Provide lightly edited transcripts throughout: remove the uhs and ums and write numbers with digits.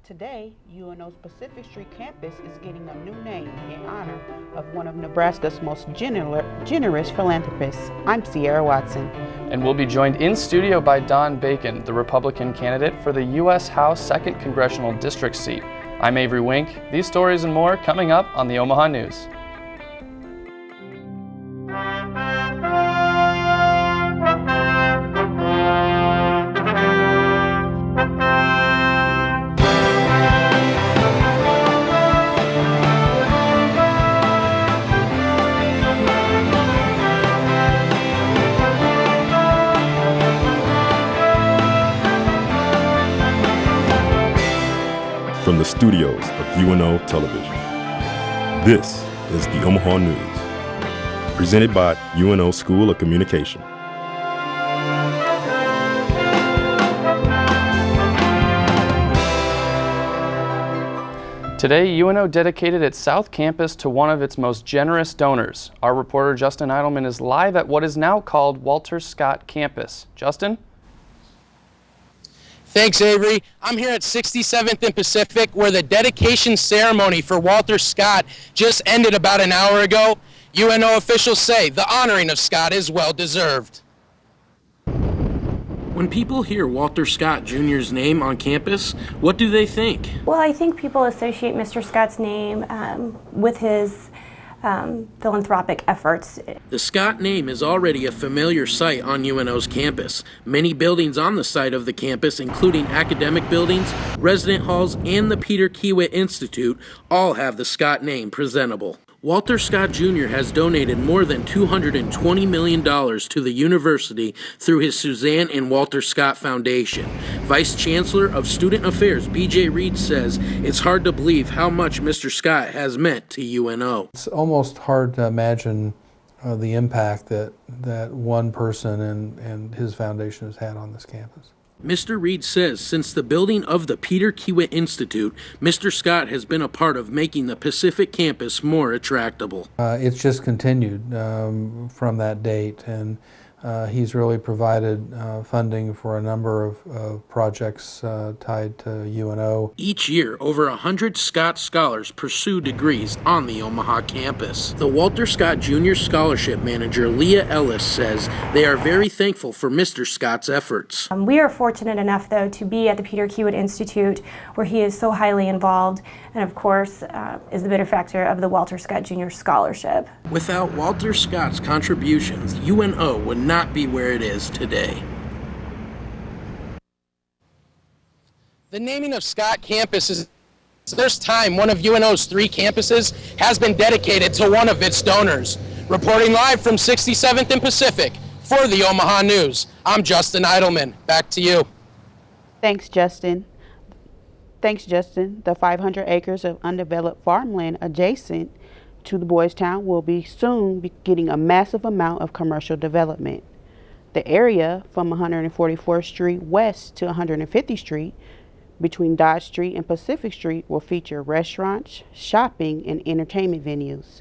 Today, UNO's Pacific Street campus is getting a new name in honor of one of Nebraska's most generous philanthropists. I'm Sierra Watson. And we'll be joined in studio by Don Bacon, the Republican candidate for the U.S. House 2nd Congressional District seat. I'm Avery Wink. These stories and more coming up on the Omaha News. From the studios of UNO Television, this is the Omaha News, presented by UNO School of Communication. Today, UNO dedicated its South Campus to one of its most generous donors. Our reporter Justin Eidelman is live at what is now called Walter Scott Campus. Justin? Thanks, Avery. I'm here at 67th and Pacific, where the dedication ceremony for Walter Scott just ended about an hour ago. UNO officials say the honoring of Scott is well-deserved. When people hear Walter Scott Jr.'s name on campus, what do they think? Well, I think people associate Mr. Scott's name with his philanthropic efforts. The Scott name is already a familiar sight on UNO's campus. Many buildings on the site of the campus, including academic buildings, resident halls, and the Peter Kiewit Institute, all have the Scott name presentable. Walter Scott Jr. has donated more than $220 million to the university through his Suzanne and Walter Scott Foundation. Vice Chancellor of Student Affairs B.J. Reed says it's hard to believe how much Mr. Scott has meant to UNO. It's almost hard to imagine the impact that one person and his foundation has had on this campus. Mr. Reed says since the building of the Peter Kiewit Institute, Mr. Scott has been a part of making the Pacific campus more attractable. It's just continued from that date, and he's really provided funding for a number of projects tied to UNO. Each year, over 100 Scott scholars pursue degrees on the Omaha campus. The Walter Scott Jr. Scholarship Manager, Leah Ellis, says they are very thankful for Mr. Scott's efforts. We are fortunate enough, though, to be at the Peter Kiewit Institute, where he is so highly involved, and of course is the benefactor of the Walter Scott Jr. Scholarship. Without Walter Scott's contributions, UNO would not be where it is today. The naming of Scott Campus is the first time one of UNO's 3 campuses has been dedicated to one of its donors. Reporting live from 67th and Pacific for the Omaha News, I'm Justin Eidelman. Back to you. Thanks, Justin. The 500 acres of undeveloped farmland adjacent to the Boys Town will soon be getting a massive amount of commercial development. The area from 144th Street west to 150th Street between Dodge Street and Pacific Street will feature restaurants, shopping, and entertainment venues.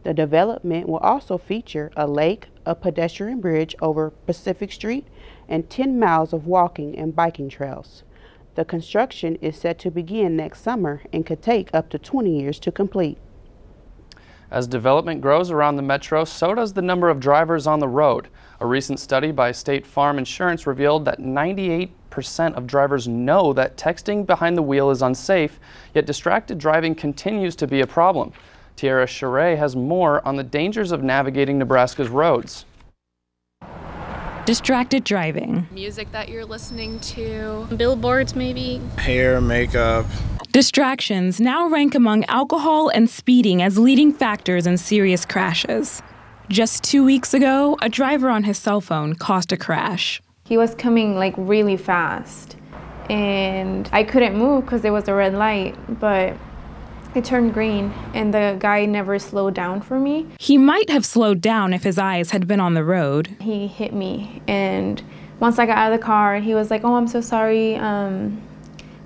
The development will also feature a lake, a pedestrian bridge over Pacific Street, and 10 miles of walking and biking trails. The construction is set to begin next summer and could take up to 20 years to complete. As development grows around the metro, so does the number of drivers on the road. A recent study by State Farm Insurance revealed that 98% of drivers know that texting behind the wheel is unsafe, yet distracted driving continues to be a problem. Tiara Charay has more on the dangers of navigating Nebraska's roads. Distracted driving. Music that you're listening to. Billboards, maybe. Hair, makeup. Distractions now rank among alcohol and speeding as leading factors in serious crashes. Just 2 weeks ago, a driver on his cell phone caused a crash. He was coming really fast, and I couldn't move because there was a red light, but it turned green, and the guy never slowed down for me. He might have slowed down if his eyes had been on the road. He hit me, and once I got out of the car, he was like, "Oh, I'm so sorry."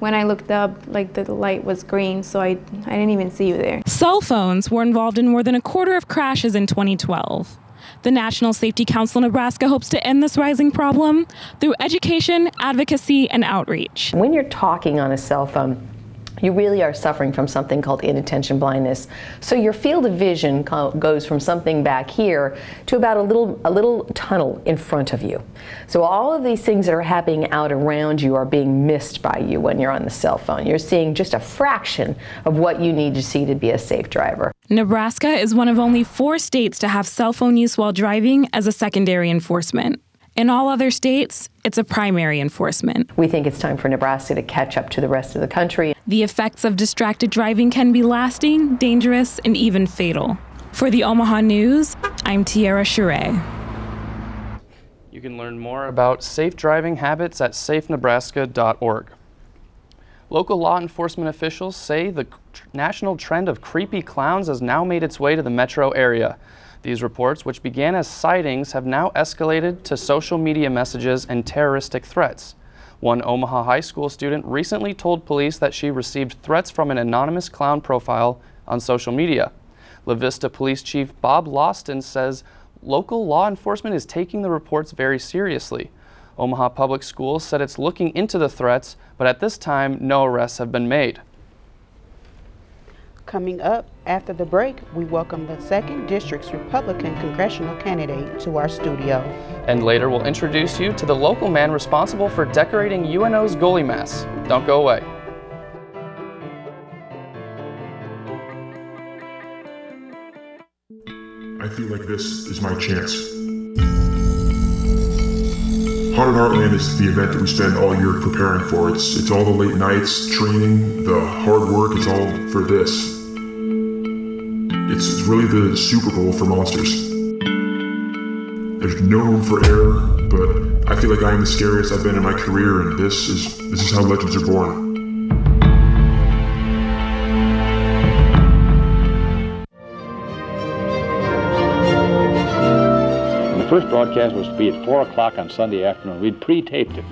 When I looked up, the light was green, so I didn't even see you there. Cell phones were involved in more than a quarter of crashes in 2012. The National Safety Council of Nebraska hopes to end this rising problem through education, advocacy, and outreach. When you're talking on a cell phone, you really are suffering from something called inattention blindness. So your field of vision goes from something back here to about a little tunnel in front of you. So all of these things that are happening out around you are being missed by you when you're on the cell phone. You're seeing just a fraction of what you need to see to be a safe driver. Nebraska is one of only 4 states to have cell phone use while driving as a secondary enforcement. In all other states, it's a primary enforcement. We think it's time for Nebraska to catch up to the rest of the country. The effects of distracted driving can be lasting, dangerous, and even fatal. For the Omaha News, I'm Tiara Charay. You can learn more about safe driving habits at safenebraska.org. Local law enforcement officials say the national trend of creepy clowns has now made its way to the metro area. These reports, which began as sightings, have now escalated to social media messages and terroristic threats. One Omaha high school student recently told police that she received threats from an anonymous clown profile on social media. La Vista Police Chief Bob Lawston says local law enforcement is taking the reports very seriously. Omaha Public Schools said it's looking into the threats, but at this time, no arrests have been made. Coming up after the break, we welcome the 2nd District's Republican congressional candidate to our studio. And later, we'll introduce you to the local man responsible for decorating UNO's goalie mass. Don't go away. I feel like this is my chance. Haunted Heartland is the event that we spend all year preparing for. It's all the late nights, training, the hard work, it's all for this. It's really the Super Bowl for monsters. There's no room for error, but I feel like I am the scariest I've been in my career, and this is how legends are born. The first broadcast was to be at 4 o'clock on Sunday afternoon. We'd pre-taped it.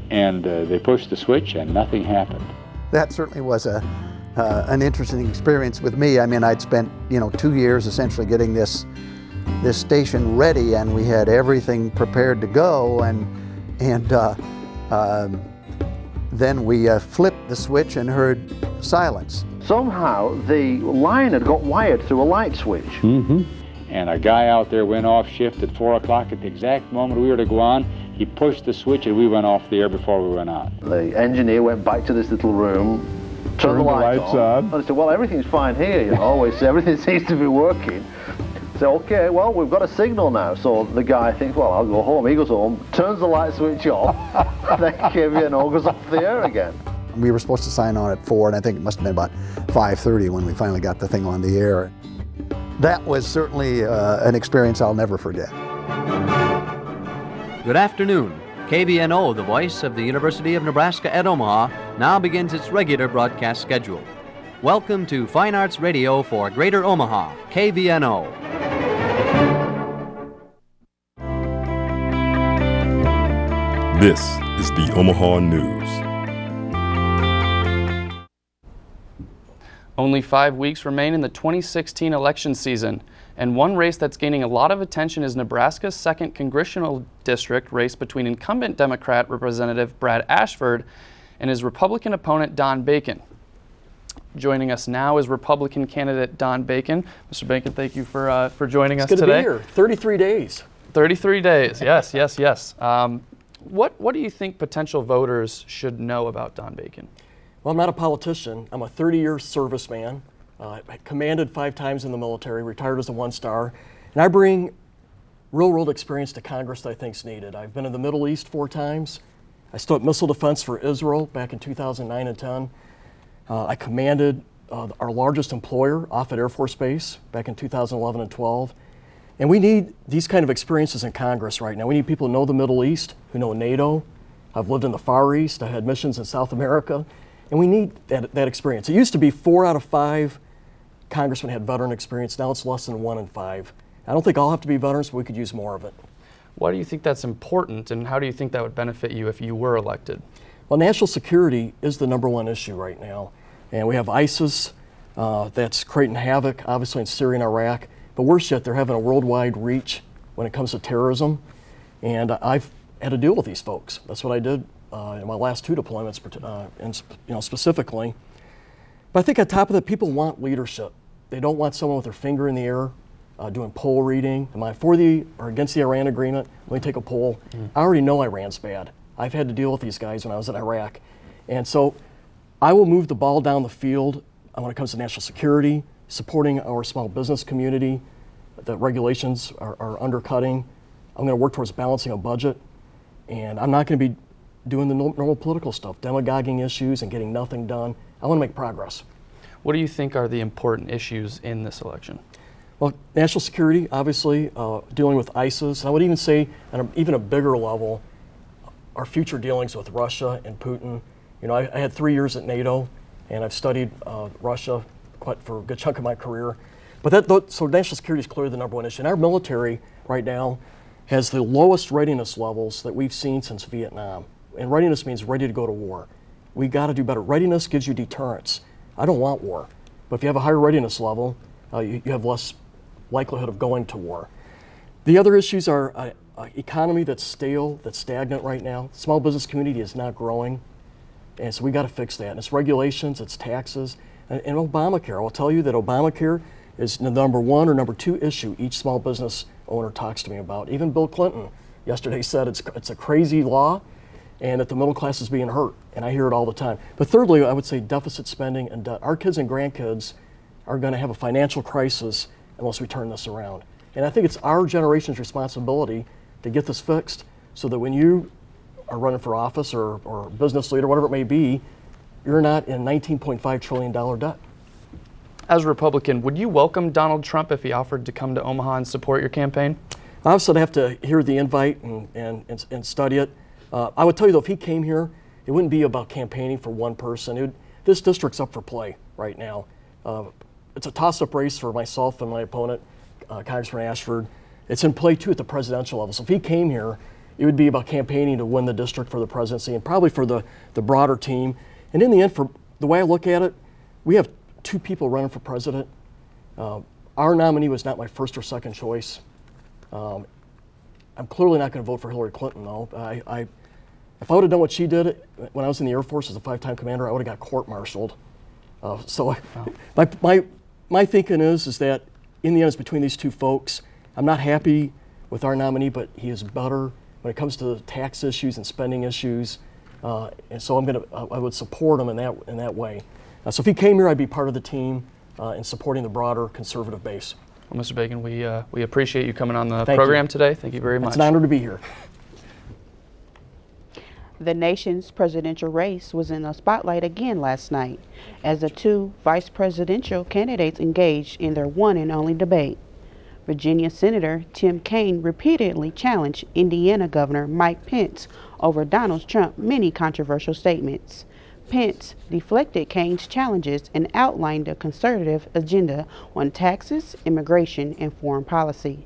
And they pushed the switch and nothing happened. That certainly was an interesting experience with me. I mean, I'd spent 2 years essentially getting this station ready, and we had everything prepared to go, and then we flipped the switch and heard silence. Somehow the line had got wired through a light switch. Mm-hmm. And a guy out there went off shift at 4 o'clock at the exact moment we were to go on. He pushed the switch and we went off the air before we went on. The engineer went back to this little room, turned the lights on. And I said, well, everything's fine here, everything seems to be working. So, okay, well, we've got a signal now. So the guy thinks, well, I'll go home. He goes home, turns the light switch off, then KVNO goes off the air again. We were supposed to sign on at 4, and I think it must have been about 5:30 when we finally got the thing on the air. That was certainly an experience I'll never forget. Good afternoon. KVNO, the voice of the University of Nebraska at Omaha, now begins its regular broadcast schedule. Welcome to Fine Arts Radio for Greater Omaha, KVNO. This is the Omaha News. Only 5 weeks remain in the 2016 election season, and one race that's gaining a lot of attention is Nebraska's 2nd Congressional District race between incumbent Democrat Representative Brad Ashford and his Republican opponent Don Bacon. Joining us now is Republican candidate Don Bacon. Mr. Bacon, thank you for joining us today. It's good to be here. 33 days. 33 days, yes. What do you think potential voters should know about Don Bacon? Well, I'm not a politician. I'm a 30-year serviceman. I commanded 5 times in the military, retired as a 1-star, and I bring real-world experience to Congress that I think is needed. I've been in the Middle East 4 times. I stood up missile defense for Israel back in 2009 and 10. I commanded our largest employer, Offutt Air Force Base, back in 2011 and 12. And we need these kind of experiences in Congress right now. We need people who know the Middle East, who know NATO. I've lived in the Far East. I had missions in South America. And we need that experience. It used to be 4 out of 5 congressmen had veteran experience. Now it's less than 1 in 5. I don't think all have to be veterans, but we could use more of it. Why do you think that's important, and how do you think that would benefit you if you were elected? Well, national security is the #1 issue right now. And we have ISIS that's creating havoc, obviously, in Syria and Iraq. But worse yet, they're having a worldwide reach when it comes to terrorism. And I've had to deal with these folks. That's what I did in my last 2 deployments, specifically. But I think on top of that, people want leadership. They don't want someone with their finger in the air doing poll reading. Am I for the or against the Iran agreement? Let me take a poll. I already know Iran's bad. I've had to deal with these guys when I was in Iraq. And so I will move the ball down the field when it comes to national security, supporting our small business community. The regulations are undercutting. I'm going to work towards balancing a budget. And I'm not going to be doing the normal political stuff, demagoguing issues and getting nothing done. I want to make progress. What do you think are the important issues in this election? Well, national security, obviously, dealing with ISIS. And I would even say, on even a bigger level, our future dealings with Russia and Putin. You know, I had 3 years at NATO, and I've studied Russia for a good chunk of my career. But so national security is clearly the number one issue. And our military right now has the lowest readiness levels that we've seen since Vietnam. And readiness means ready to go to war. We got to do better. Readiness gives you deterrence. I don't want war. But if you have a higher readiness level, you have less likelihood of going to war. The other issues are economy that's stale, that's stagnant right now. The small business community is not growing. And so we got to fix that. And it's regulations, it's taxes, and Obamacare. I'll tell you that Obamacare is the number 1 or number 2 issue each small business owner talks to me about. Even Bill Clinton yesterday said it's a crazy law and that the middle class is being hurt. And I hear it all the time. But thirdly, I would say deficit spending and debt. Our kids and grandkids are going to have a financial crisis unless we turn this around. And I think it's our generation's responsibility to get this fixed so that when you are running for office or business leader, whatever it may be, you're not in $19.5 trillion debt. As a Republican, would you welcome Donald Trump if he offered to come to Omaha and support your campaign? Obviously, I'd have to hear the invite and study it. I would tell you, though, if he came here, it wouldn't be about campaigning for one person. This district's up for play right now. It's a toss-up race for myself and my opponent, Congressman Ashford. It's in play, too, at the presidential level. So if he came here, it would be about campaigning to win the district for the presidency and probably for the broader team. And in the end, for the way I look at it, we have 2 people running for president. Our nominee was not my first or second choice. I'm clearly not going to vote for Hillary Clinton, though. If I would have done what she did when I was in the Air Force as a 5-time commander, I would have got court-martialed. My thinking is that in the end, it's between these 2 folks. I'm not happy with our nominee, but he is better when it comes to tax issues and spending issues. And so I would support him in that way. So if he came here, I'd be part of the team in supporting the broader conservative base. Well, Mr. Bacon, we appreciate you coming on the program today. Thank you very much. It's an honor to be here. The nation's presidential race was in the spotlight again last night as the 2 vice presidential candidates engaged in their one and only debate. Virginia Senator Tim Kaine repeatedly challenged Indiana Governor Mike Pence over Donald Trump's many controversial statements. Pence deflected Kaine's challenges and outlined a conservative agenda on taxes, immigration, and foreign policy.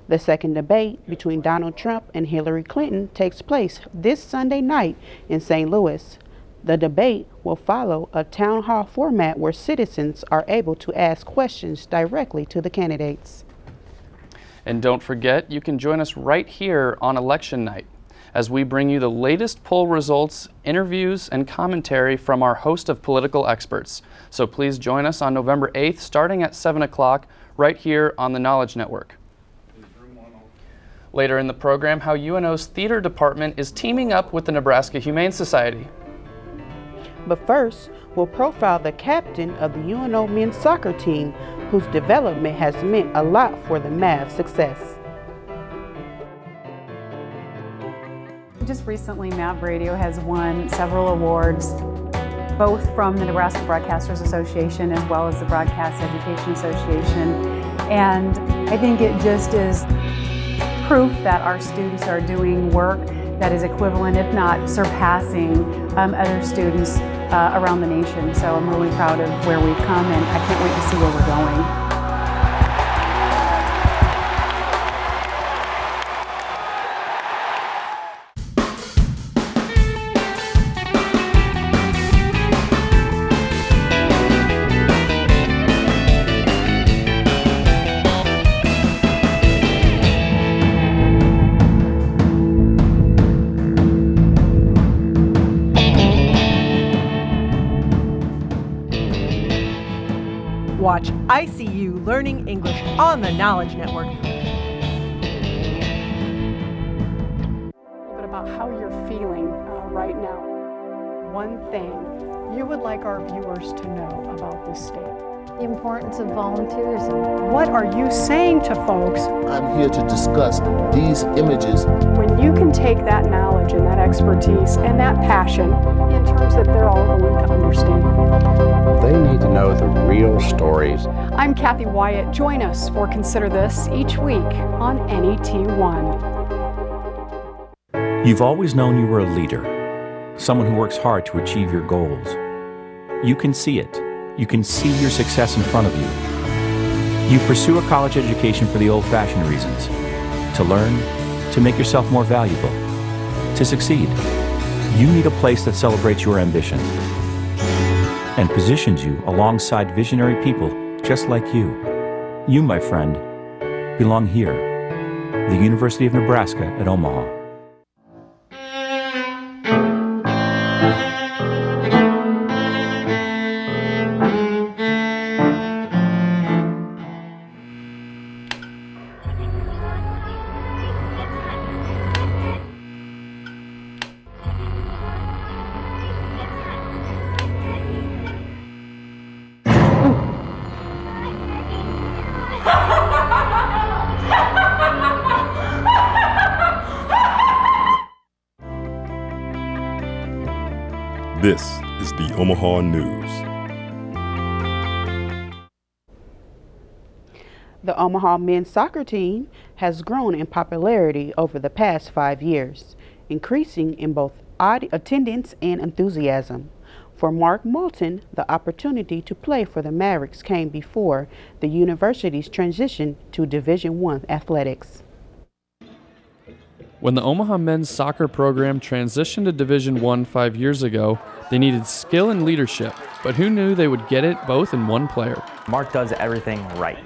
The second debate between Donald Trump and Hillary Clinton takes place this Sunday night in St. Louis. The debate will follow a town hall format where citizens are able to ask questions directly to the candidates. And don't forget, you can join us right here on election night as we bring you the latest poll results, interviews, and commentary from our host of political experts. So please join us on November 8th, starting at 7 o'clock, right here on the Knowledge Network. Later in the program, how UNO's theater department is teaming up with the Nebraska Humane Society. But first, we'll profile the captain of the UNO men's soccer team, whose development has meant a lot for the Mavs' success. Just recently, Mav Radio has won several awards, both from the Nebraska Broadcasters Association as well as the Broadcast Education Association. And I think it just is proof that our students are doing work that is equivalent, if not surpassing, other students around the nation. So I'm really proud of where we've come, and I can't wait to see where we're going. Watch ICU Learning English on the Knowledge Network. But about how you're feeling right now. One thing you would like our viewers to know about this state. The importance of volunteerism. What are you saying to folks? I'm here to discuss these images. When you can take that knowledge and that expertise and that passion in terms that they're all going to understand. They need to know the real stories. I'm Kathy Wyatt. Join us for Consider This each week on NET1. You've always known you were a leader, someone who works hard to achieve your goals. You can see it. You can see your success in front of you. You pursue a college education for the old-fashioned reasons, to learn, to make yourself more valuable, to succeed. You need a place that celebrates your ambition and positions you alongside visionary people just like you. You, my friend, belong here, the University of Nebraska at Omaha. This is the Omaha News. The Omaha men's soccer team has grown in popularity over the past 5 years, increasing in both attendance and enthusiasm. For Mark Moulton, the opportunity to play for the Mavericks came before the university's transition to Division I athletics. When the Omaha men's soccer program transitioned to Division I 5 years ago, they needed skill and leadership, but who knew they would get it both in one player? Mark does everything right.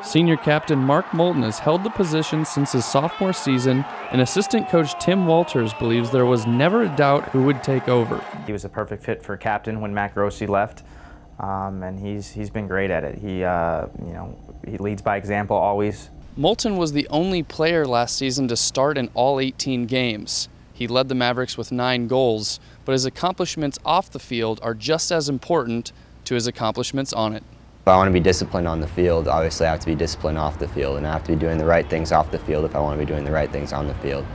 Senior captain Mark Moulton has held the position since his sophomore season, and assistant coach Tim Walters believes there was never a doubt who would take over. He was a perfect fit for captain when Matt Grossi left, and he's been great at it. He leads by example always. Moulton was the only player last season to start in all 18 games. He led the Mavericks with 9 goals, but his accomplishments off the field are just as important to his accomplishments on it. If I want to be disciplined on the field, obviously I have to be disciplined off the field, and I have to be doing the right things off the field if I want to be doing the right things on the field.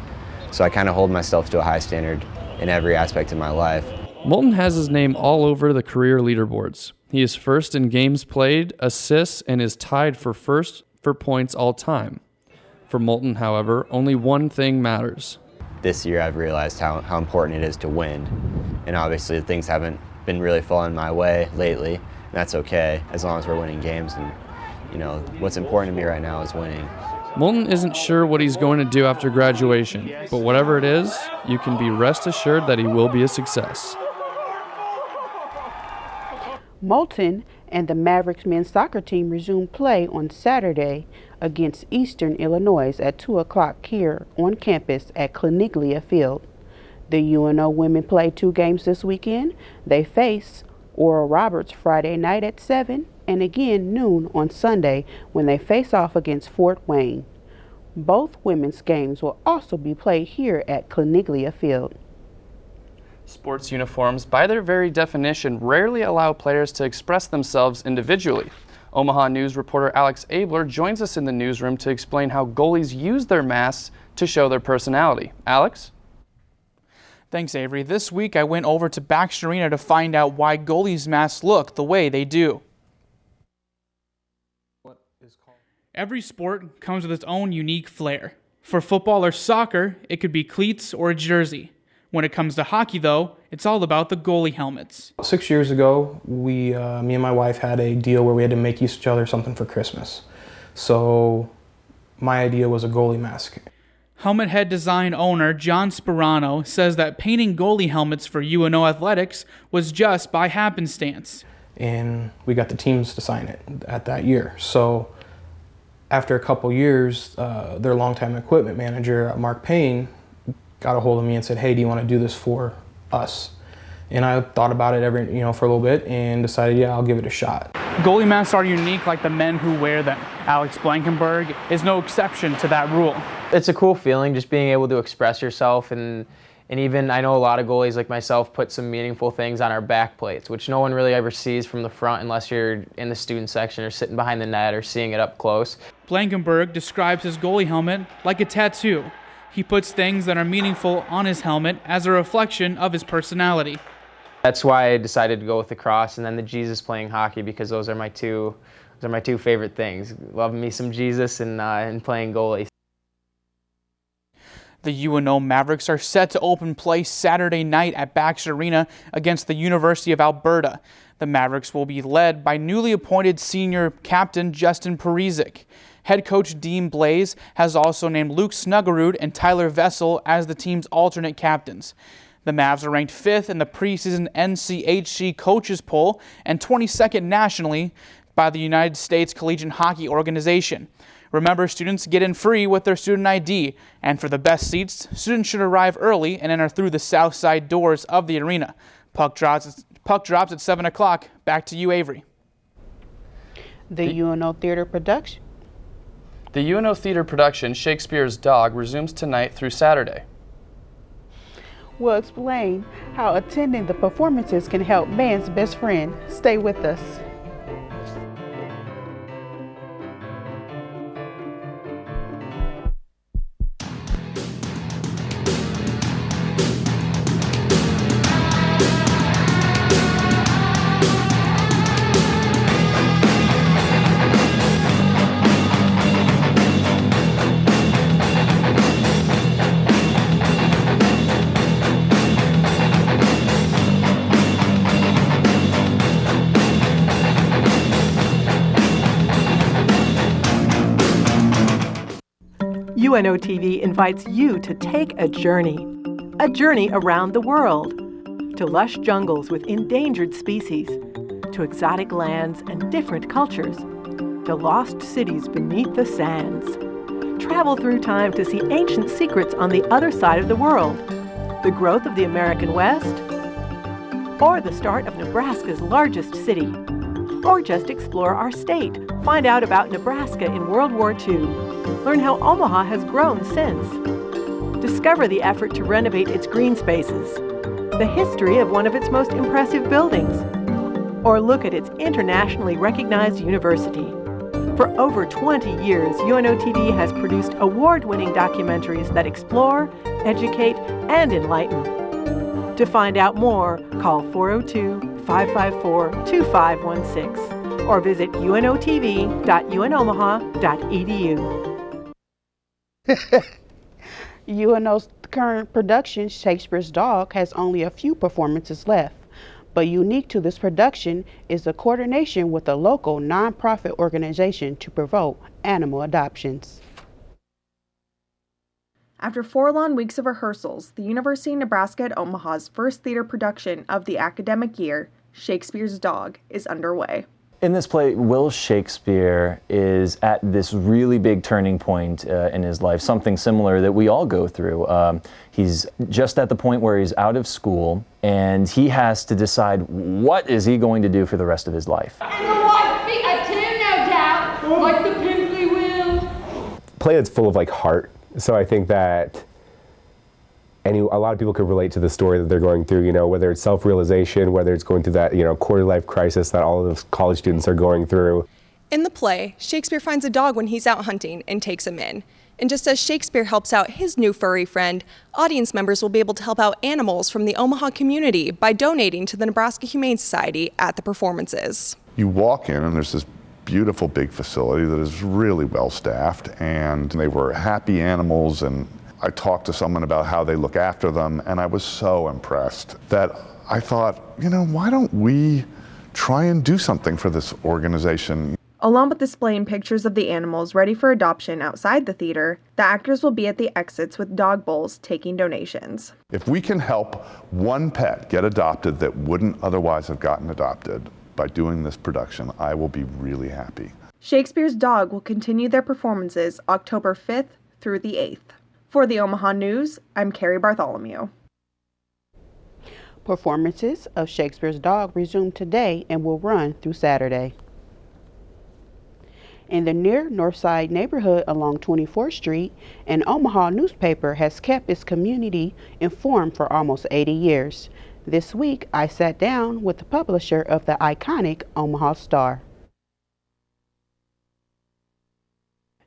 So I kind of hold myself to a high standard in every aspect of my life. Moulton has his name all over the career leaderboards. He is first in games played, assists, and is tied for first for points all time. For Moulton, however, only one thing matters. This year I've realized how important it is to win, and obviously things haven't been really falling my way lately, and that's okay as long as we're winning games, and what's important to me right now is winning. Moulton isn't sure what he's going to do after graduation, but whatever it is, you can be rest assured that he will be a success. Moulton and the Mavericks men's soccer team resumed play on Saturday against Eastern Illinois at 2 o'clock here on campus at Cleniglia Field. The UNO women played 2 games this weekend. They face Oral Roberts Friday night at 7 and again noon on Sunday when they face off against Fort Wayne. Both women's games will also be played here at Cleniglia Field. Sports uniforms, by their very definition, rarely allow players to express themselves individually. Omaha News reporter Alex Abler joins us in the newsroom to explain how goalies use their masks to show their personality. Alex? Thanks, Avery. This week I went over to Baxter Arena to find out why goalies' masks look the way they do. Every sport comes with its own unique flair. For football or soccer, it could be cleats or a jersey. When it comes to hockey, though, it's all about the goalie helmets. 6 years ago, me and my wife had a deal where we had to make each other something for Christmas. So my idea was a goalie mask. Helmet Head Design owner John Sperano says that painting goalie helmets for UNO Athletics was just by happenstance. And we got the teams to sign it at that year. So after a couple years, their longtime equipment manager, Mark Payne, got a hold of me and said, "Hey, do you want to do this for us?" And I thought about it for a little bit and decided, yeah, I'll give it a shot. Goalie masks are unique like the men who wear them. Alex Blankenberg is no exception to that rule. It's a cool feeling just being able to express yourself, and even I know a lot of goalies like myself put some meaningful things on our back plates, which no one really ever sees from the front unless you're in the student section or sitting behind the net or seeing it up close. Blankenberg describes his goalie helmet like a tattoo. He puts things that are meaningful on his helmet as a reflection of his personality. That's why I decided to go with the cross and then the Jesus playing hockey, because those are my two favorite things. Loving me some Jesus and playing goalie. The UNO Mavericks are set to open play Saturday night at Baxter Arena against the University of Alberta. The Mavericks will be led by newly appointed senior captain Justin Parizek. Head coach Dean Blaze has also named Luke Snuggerud and Tyler Vessel as the team's alternate captains. The Mavs are ranked 5th in the preseason NCHC coaches poll and 22nd nationally by the United States Collegiate Hockey Organization. Remember, students get in free with their student ID, and for the best seats, students should arrive early and enter through the south side doors of the arena. Puck drops at 7 o'clock. Back to you, Avery. The UNO Theater production. The UNO Theater production, Shakespeare's Dog, resumes tonight through Saturday. We'll explain how attending the performances can help man's best friend. Stay with us. UNO TV invites you to take a journey around the world, to lush jungles with endangered species, to exotic lands and different cultures, to lost cities beneath the sands. Travel through time to see ancient secrets on the other side of the world, the growth of the American West, or the start of Nebraska's largest city, or just explore our state. Find out about Nebraska in World War II. Learn how Omaha has grown since. Discover the effort to renovate its green spaces, the history of one of its most impressive buildings, or look at its internationally recognized university. For over 20 years, UNO TV has produced award-winning documentaries that explore, educate, and enlighten. To find out more, call 402-554-2516 or visit unotv.unomaha.edu. UNO's current production, Shakespeare's Dog, has only a few performances left, but unique to this production is the coordination with a local nonprofit organization to promote animal adoptions. After 4 long weeks of rehearsals, the University of Nebraska at Omaha's first theater production of the academic year, Shakespeare's Dog, is underway. In this play, Will Shakespeare is at this really big turning point in his life, something similar that we all go through. He's just at the point where he's out of school, and he has to decide what is he going to do for the rest of his life. And the white feet are too, no doubt, like the pimply will. Play that's full of like heart, so I think that a lot of people could relate to the story that they're going through, you know, whether it's self-realization, whether it's going through that, you know, quarter-life crisis that all of the college students are going through. In the play, Shakespeare finds a dog when he's out hunting and takes him in. And just as Shakespeare helps out his new furry friend, audience members will be able to help out animals from the Omaha community by donating to the Nebraska Humane Society at the performances. You walk in and there's this beautiful big facility that is really well staffed, and they were happy animals, and I talked to someone about how they look after them, and I was so impressed that I thought, you know, why don't we try and do something for this organization? Along with displaying pictures of the animals ready for adoption outside the theater, the actors will be at the exits with dog bowls taking donations. If we can help one pet get adopted that wouldn't otherwise have gotten adopted by doing this production, I will be really happy. Shakespeare's Dog will continue their performances October 5th through the 8th. For the Omaha News, I'm Carrie Bartholomew. Performances of Shakespeare's Dog resume today and will run through Saturday. In the near Northside neighborhood along 24th Street, an Omaha newspaper has kept its community informed for almost 80 years. This week, I sat down with the publisher of the iconic Omaha Star.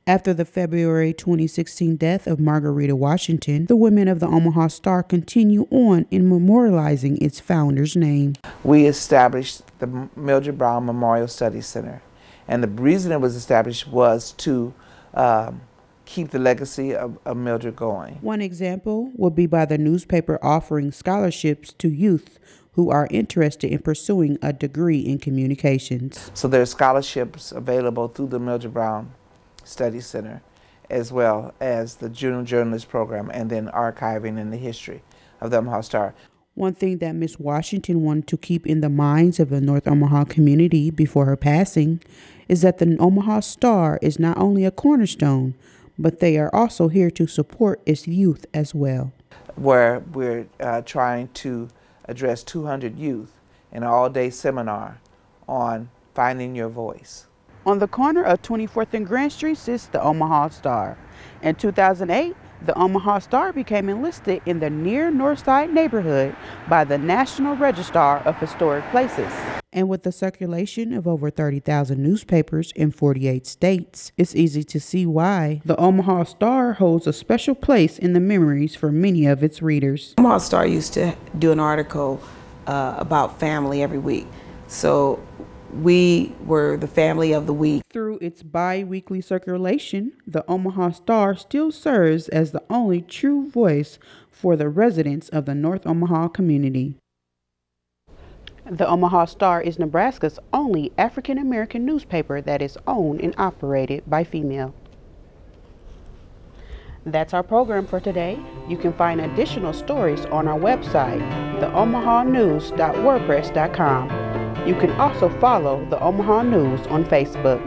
After the February 2016 death of Margarita Washington, the women of the Omaha Star continue on in memorializing its founder's name. We established the Mildred Brown Memorial Study Center. And the reason it was established was to keep the legacy of Mildred going. One example would be by the newspaper offering scholarships to youth who are interested in pursuing a degree in communications. So there are scholarships available through the Mildred Brown Study Center, as well as the Junior Journalist Program, and then archiving in the history of the Omaha Star. One thing that Miss Washington wanted to keep in the minds of the North Omaha community before her passing is that the Omaha Star is not only a cornerstone, but they are also here to support its youth as well. Where we're trying to address 200 youth in an all-day seminar on finding your voice. On the corner of 24th and Grand Street sits the Omaha Star. In 2008, the Omaha Star became enlisted in the near Northside neighborhood by the National Register of Historic Places. And with the circulation of over 30,000 newspapers in 48 states, it's easy to see why the Omaha Star holds a special place in the memories for many of its readers. Omaha Star used to do an article about family every week. So we were the family of the week. Through its bi-weekly circulation, the Omaha Star still serves as the only true voice for the residents of the North Omaha community. The Omaha Star is Nebraska's only African-American newspaper that is owned and operated by female. That's our program for today. You can find additional stories on our website, theomahanews.wordpress.com. You can also follow the Omaha News on Facebook.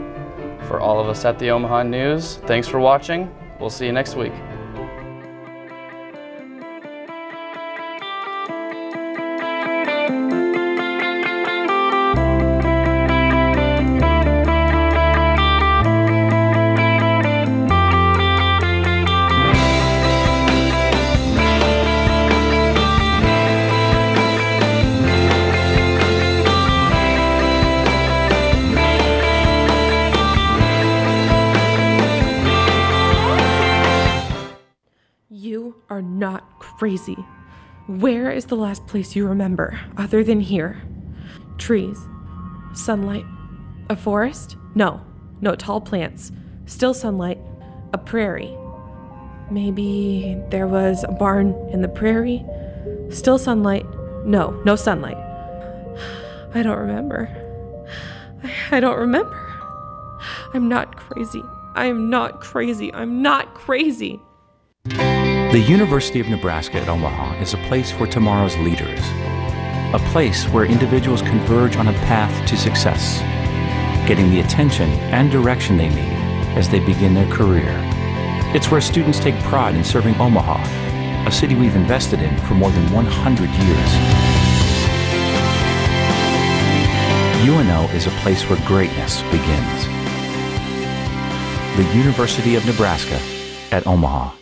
For all of us at the Omaha News, thanks for watching. We'll see you next week. You are not crazy. Where is the last place you remember other than here? Trees, sunlight, a forest? No, tall plants, still sunlight, a prairie. Maybe there was a barn in the prairie, still sunlight. No sunlight. I don't remember. I don't remember. I'm not crazy. I am not crazy. I'm not crazy. The University of Nebraska at Omaha is a place for tomorrow's leaders, a place where individuals converge on a path to success, getting the attention and direction they need as they begin their career. It's where students take pride in serving Omaha, a city we've invested in for more than 100 years. UNO is a place where greatness begins. The University of Nebraska at Omaha.